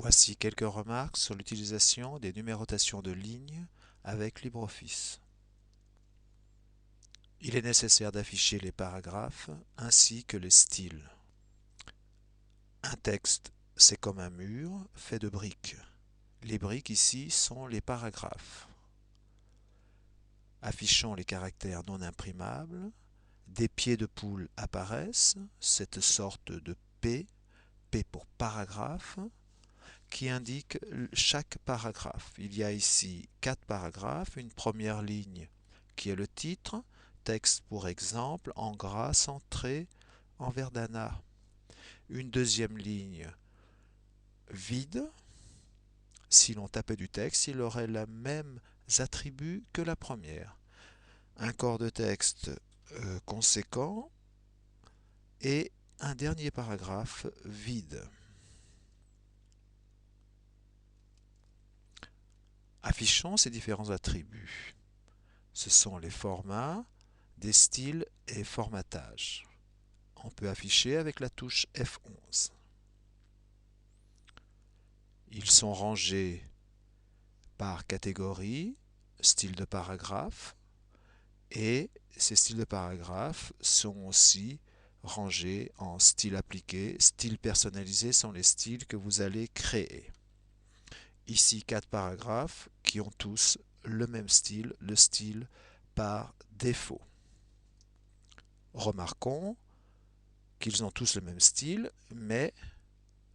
Voici quelques remarques sur l'utilisation des numérotations de lignes avec LibreOffice. Il est nécessaire d'afficher les paragraphes ainsi que les styles. Un texte, c'est comme un mur fait de briques. Les briques ici sont les paragraphes. Affichons les caractères non imprimables. Des pieds de poule apparaissent, cette sorte de P, P pour paragraphe, qui indique chaque paragraphe. Il y a ici 4 paragraphes, une première ligne qui est le titre, texte pour exemple en gras centré en verdana. Une deuxième ligne vide. Si l'on tapait du texte, il aurait les mêmes attributs que la première. Un corps de texte conséquent et un dernier paragraphe vide. Affichons ces différents attributs. Ce sont les formats, des styles et formatage. On peut afficher avec la touche F11. Ils sont rangés par catégorie, style de paragraphe, et ces styles de paragraphe sont aussi rangés en style appliqué. Style personnalisé sont les styles que vous allez créer. Ici, 4 paragraphes qui ont tous le même style, le style par défaut. Remarquons qu'ils ont tous le même style, mais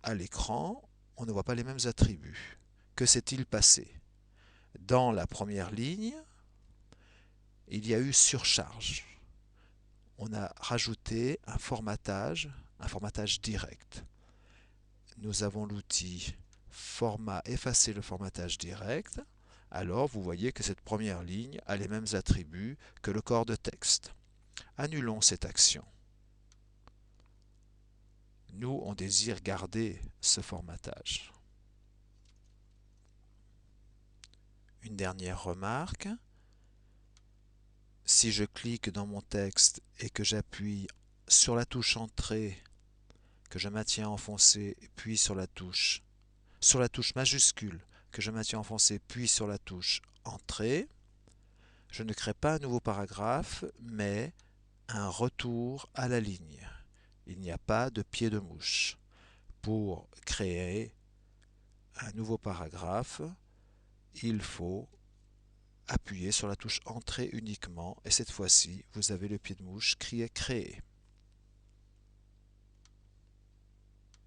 à l'écran, on ne voit pas les mêmes attributs. Que s'est-il passé? Dans la première ligne, il y a eu surcharge. On a rajouté un formatage direct. Nous avons l'outil format effacer le formatage direct. Alors, vous voyez que cette première ligne a les mêmes attributs que le corps de texte. Annulons cette action. Nous, on désire garder ce formatage. Une dernière remarque. Si je clique dans mon texte et que j'appuie sur la touche Entrée, que je maintiens enfoncée, puis sur la touche majuscule, que je maintiens enfoncée, puis sur la touche Entrée, je ne crée pas un nouveau paragraphe, mais un retour à la ligne. Il n'y a pas de pied de mouche. Pour créer un nouveau paragraphe, il faut appuyer sur la touche Entrée uniquement et cette fois-ci, vous avez le pied de mouche qui est créé.